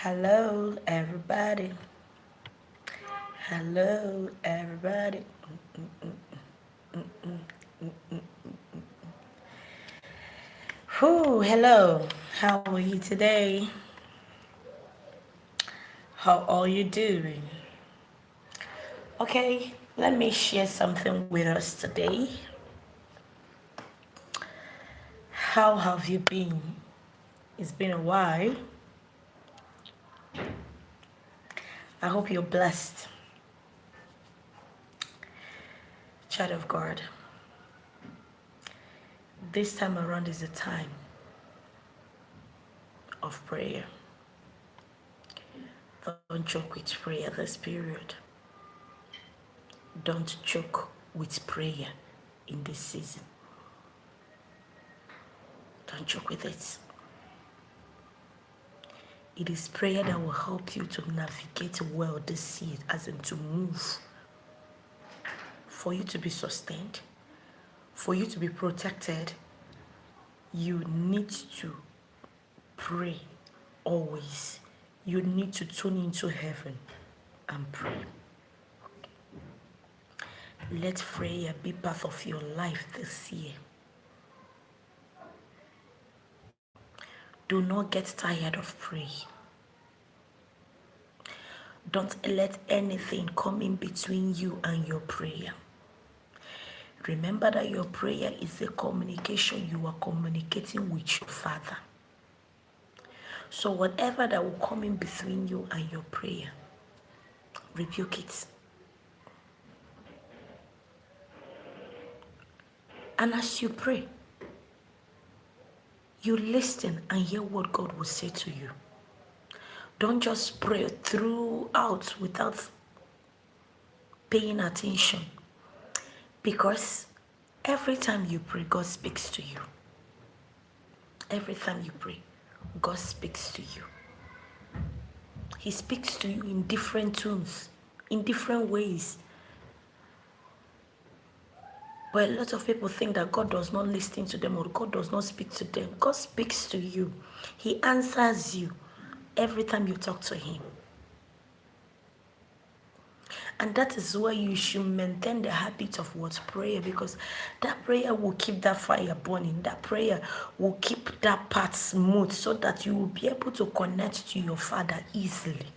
Hello, everybody. Hello, everybody. Whew, hello. How are you today? How are you doing? Okay, let me share something with us today. How have you been? It's been a while. I hope you're blessed. Child of God, this time around is a time of prayer. Don't joke with prayer this period. Don't joke with prayer in this season. Don't joke with it. It is prayer that will help you to navigate well this season, as in to move, for you to be sustained, for you to be protected. You need to pray always. You need to tune into heaven and pray. Let prayer be part of your life this year. Do not get tired of praying. Don't let anything come in between you and your prayer. Remember that your prayer is a communication. You are communicating with your Father. So whatever that will come in between you and your prayer, rebuke it. And as you pray, you listen and hear what God will say to you. Don't just pray throughout without paying attention. Because every time you pray, God speaks to you. Every time you pray, God speaks to you. He speaks to you in different tones, in different ways. But a lot of people think that God does not listen to them or God does not speak to them. God speaks to you. He answers you every time you talk to Him. And that is why you should maintain the habit of what? Prayer, because that prayer will keep that fire burning. That prayer will keep that path smooth so that you will be able to connect to your Father easily.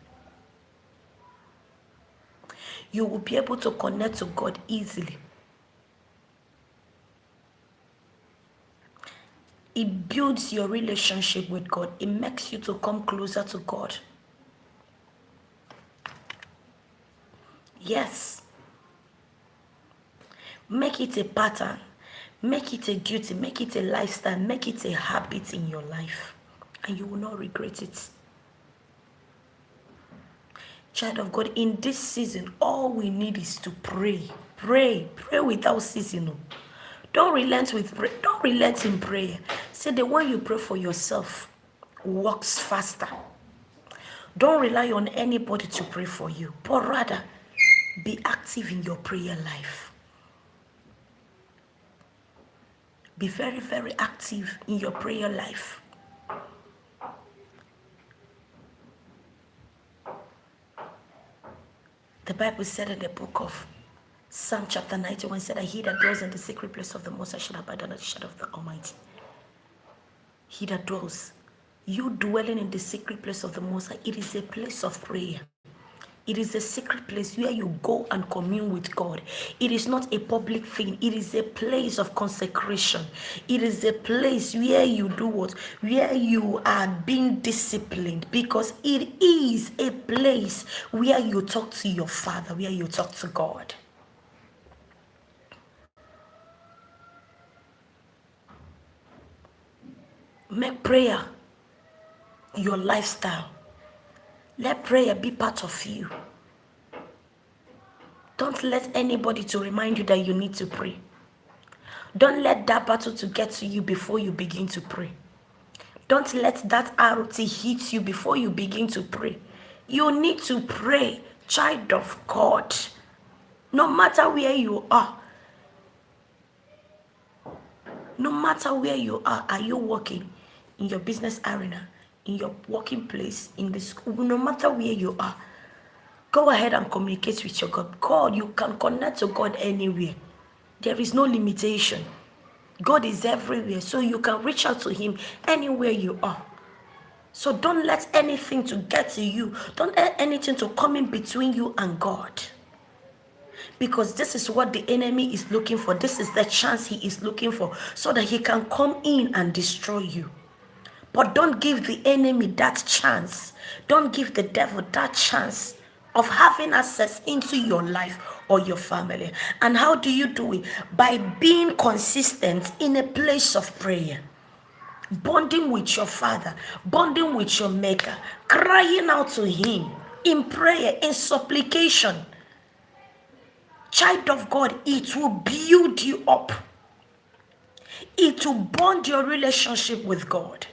You will be able to connect to God easily. It builds your relationship with God. It makes you to come closer to God. Yes. Make it a pattern. Make it a duty. Make it a lifestyle. Make it a habit in your life. And you will not regret it. Child of God, in this season, all we need is to pray. Pray. Pray without ceasing. Don't relent with prayer. Don't relent in prayer. Say the one you pray for yourself works faster. Don't rely on anybody to pray for you, but rather be active in your prayer life. Be very, very active in your prayer life. The Bible said in the book of Psalm chapter 91, said that he that dwells in the secret place of the Most High shall abide under the shadow of the Almighty. He that dwells, you dwelling in the secret place of the Most High, it is a place of prayer. It is a secret place where you go and commune with God. It is not a public thing. It is a place of consecration. It is a place where you do what? Where you are being disciplined, because it is a place where you talk to your Father, where you talk to God. Make prayer your lifestyle. Let prayer be part of you. Don't let anybody to remind you that you need to pray. Don't let that battle to get to you before you begin to pray. Don't let that ROT hit you before you begin to pray. You need to pray, child of God. No matter where you are. No matter where you are you working in your business arena? in your working place, in the school, no matter where you are, go ahead and communicate with your God. God, you can connect to God anywhere. There is no limitation. God is everywhere, so you can reach out to him anywhere you are. So don't let anything to get to you. Don't let anything to come in between you and God. Because this is what the enemy is looking for. This is the chance he is looking for, so that he can come in and destroy you. But don't give the enemy that chance. Don't give the devil that chance of having access into your life or your family. And how do you do it? By being consistent in a place of prayer. Bonding with your Father, bonding with your Maker, crying out to him in prayer, in supplication. Child of God, it will build you up. It will bond your relationship with God.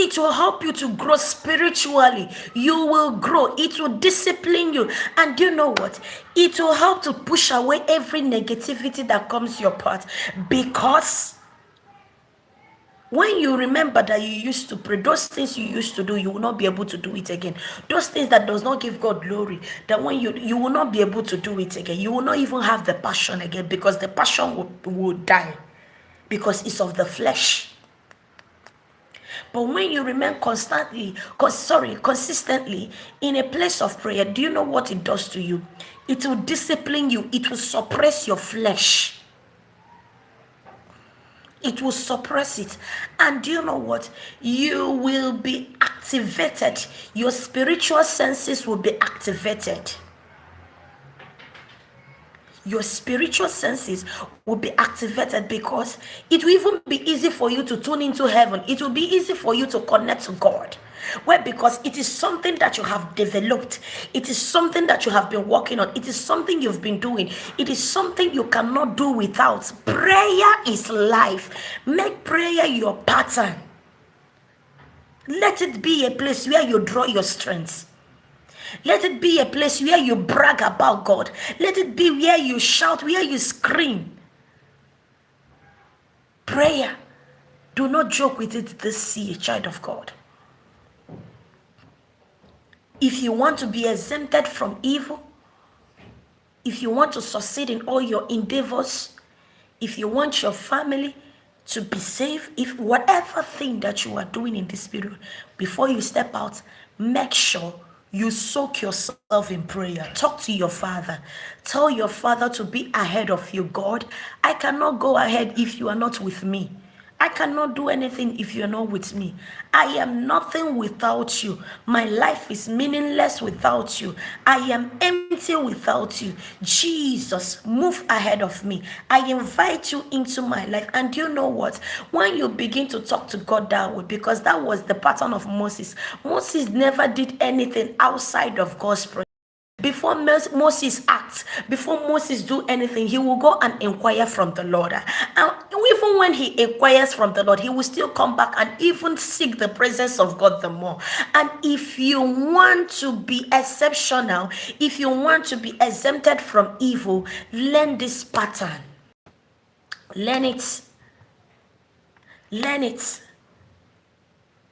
It will help you to grow spiritually. You will grow. It will discipline you. And you know what? It will help to push away every negativity that comes your path. Because when you remember that you used to pray, those things you used to do, you will not be able to do it again. Those things that does not give God glory, that when you will not be able to do it again. You will not even have the passion again, because the passion will die, because it's of the flesh. But when you remain consistently in a place of prayer, do you know what it does to you? It will discipline you. It will suppress your flesh. It will suppress it. And do you know what? You will be activated. Your spiritual senses will be activated. Your spiritual senses will be activated, because it will even be easy for you to tune into heaven. It will be easy for you to connect to God. Why? Because it is something that you have developed. It is something that you have been working on. It is something you've been doing. It is something you cannot do without. Prayer is life. Make prayer your pattern. Let it be a place where you draw your strength. Let it be a place where you brag about God. Let it be where you shout, where you scream. Prayer. Do not joke with it this year, child of God. If you want to be exempted from evil, if you want to succeed in all your endeavors, if you want your family to be safe, if whatever thing that you are doing in this period, before you step out, make sure you soak yourself in prayer. Talk to your Father. Tell your Father to be ahead of you. God, I cannot go ahead if you are not with me. I cannot do anything if you're not with me. I am nothing without you. My life is meaningless without you. I am empty without you. Jesus, move ahead of me. I invite you into my life. And you know what? When you begin to talk to God that way, because that was the pattern of Moses. Moses never did anything outside of God's presence. Before Moses acts, before Moses do anything, he will go and inquire from the Lord. And even when he inquires from the Lord, he will still come back and even seek the presence of God the more. And if you want to be exceptional, if you want to be exempted from evil, learn this pattern. Learn it. Learn it.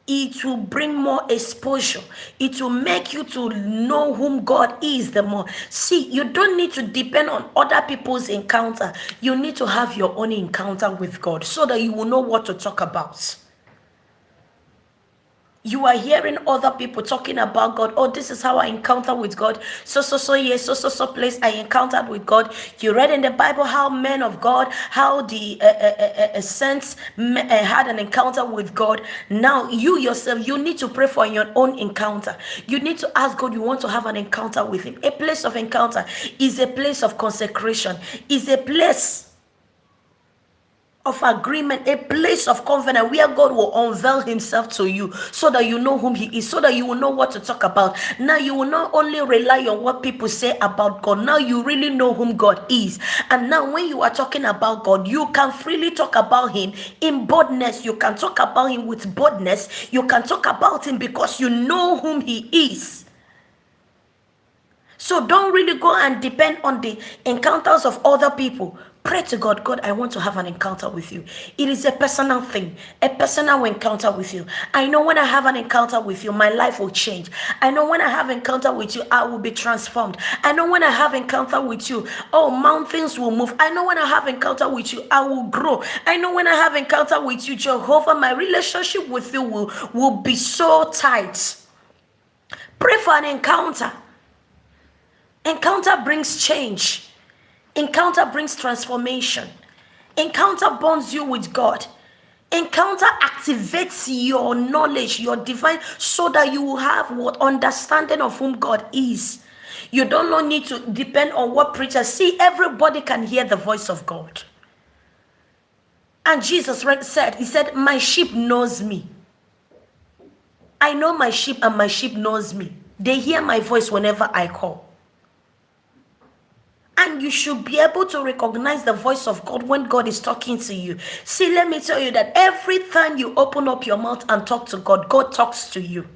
It will bring more exposure. It will make you to know whom God is the more. See, you don't need to depend on other people's encounter. You need to have your own encounter with God, so that you will know what to talk about. You are hearing other people talking about God. Oh, this is how I encounter with God. So place I encountered with God. You read in the Bible how men of God, how the saints had an encounter with God. Now you yourself, you need to pray for your own encounter. You need to ask God, you want to have an encounter with him. A place of encounter is a place of consecration, is a place of agreement, a place of covenant where God will unveil himself to you, so that you know whom he is, so that you will know what to talk about. Now you will not only rely on what people say about God, now you really know whom God is. And now when you are talking about God, you can freely talk about him in boldness. You can talk about him with boldness. You can talk about him because you know whom he is. So don't really go and depend on the encounters of other people. Pray to God, God, I want to have an encounter with you. It is a personal thing, a personal encounter with you. I know when I have an encounter with you, my life will change. I know when I have encounter with you, I will be transformed. I know when I have encounter with you, oh, mountains will move. I know when I have encounter with you, I will grow. I know when I have encounter with you, Jehovah, my relationship with you will be so tight. Pray for an encounter. Encounter brings change. Encounter brings transformation. Encounter bonds you with God. Encounter activates your knowledge, your divine, so that you will have what understanding of whom God is. You don't need to depend on what preachers see. Everybody can hear the voice of God. And Jesus said, my sheep knows me. I know my sheep and my sheep knows me. They hear my voice whenever I call. And you should be able to recognize the voice of God when God is talking to you. See, let me tell you that every time you open up your mouth and talk to God, God talks to you.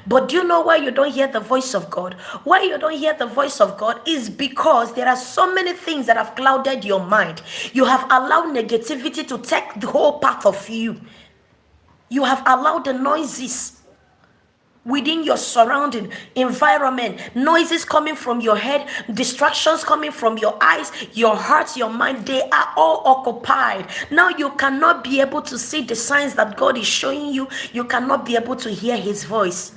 But do you know why you don't hear the voice of God? Why you don't hear the voice of God is because there are so many things that have clouded your mind. You have allowed negativity to take the whole path of you. You have allowed the noises within your surrounding environment, noises coming from your head, distractions coming from your eyes, your heart, your mind, they are all occupied. Now you cannot be able to see the signs that God is showing you. You cannot be able to hear his voice.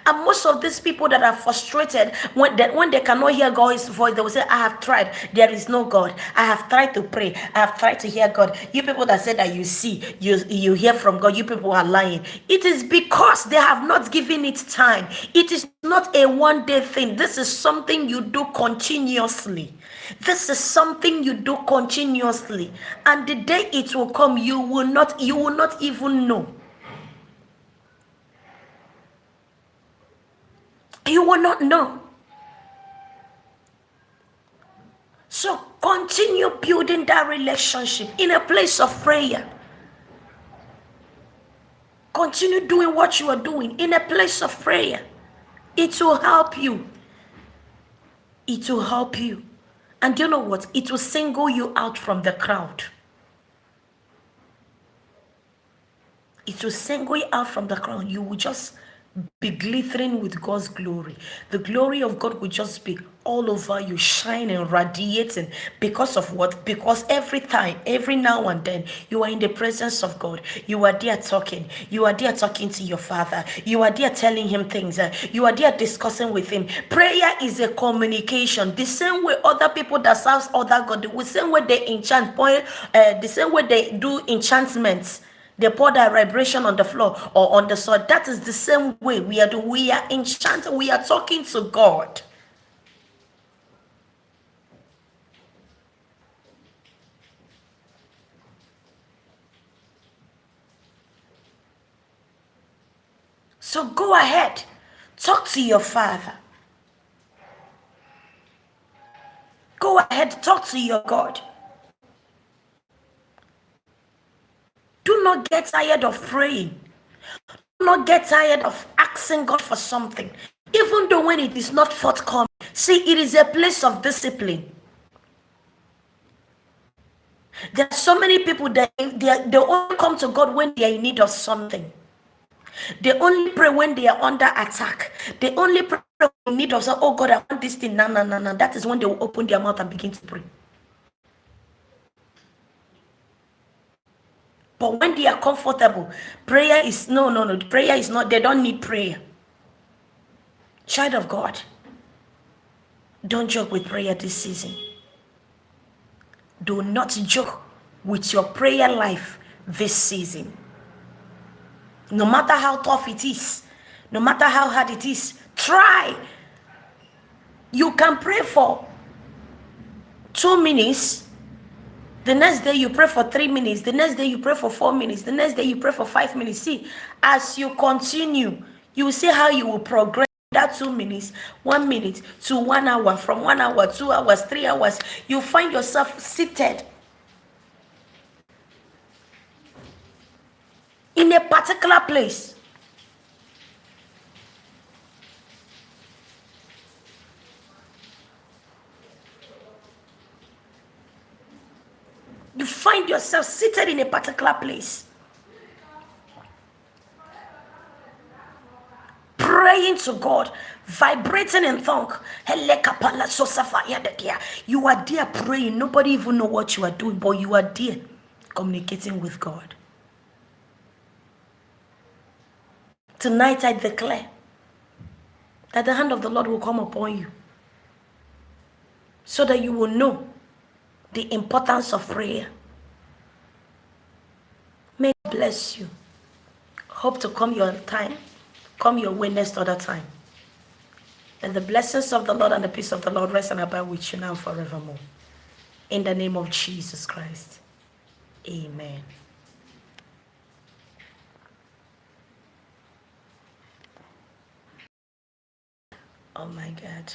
And most of these people that are frustrated when they cannot hear God's voice, they will say, I have tried, there is no God. I have tried to pray, I have tried to hear God. You people that say that you see, you hear from God, you people are lying. It is because they have not given it time. It is not a one-day thing. This is something you do continuously. This is something you do continuously. And the day it will come, you will not even know. You will not know. So continue building that relationship in a place of prayer. Continue doing what you are doing in a place of prayer. It will help you. It will help you. And you know what? It will single you out from the crowd. It will single you out from the crowd. You will just be glittering with God's glory. The glory of God will just be all over you, shining, radiating. Because of what? Because every time, every now and then, you are in the presence of God. You are there talking. You are there talking to your Father. You are there telling him things. You are there discussing with him. Prayer is a communication. The same way other people that serve other God, the same way they enchant, the same way they do enchantments. They pour that vibration on the floor or on the soil. That is the same way we are doing. We are enchanted. We are talking to God. So go ahead. Talk to your Father. Go ahead. Talk to your God. Do not get tired of praying. Do not get tired of asking God for something. Even though when it is not forthcoming. See, it is a place of discipline. There are so many people that they only come to God when they are in need of something. They only pray when they are under attack. They only pray when they need of something. Oh God, I want this thing. No. That is when they will open their mouth and begin to pray. But when they are comfortable, prayer is no. Prayer is not. They don't need prayer. Child of God, don't joke with prayer this season. Do not joke with your prayer life this season. No matter how tough it is, no matter how hard it is, try. You can pray for 2 minutes. The next day you pray for 3 minutes. The next day you pray for 4 minutes. The next day you pray for 5 minutes. See, as you continue, you will see how you will progress. That 2 minutes, 1 minute to 1 hour, from 1 hour, 2 hours, 3 hours, you find yourself seated in a particular place. yourself seated in a particular place, praying to God, vibrating in tongue. You are there praying. Nobody even know what you are doing, but you are there communicating with God. Tonight I declare that the hand of the Lord will come upon you, so that you will know the importance of prayer. May God bless you. Hope to come your way next other time. And the blessings of the Lord and the peace of the Lord rest and abide with you now and forevermore. In the name of Jesus Christ. Amen. Oh my God.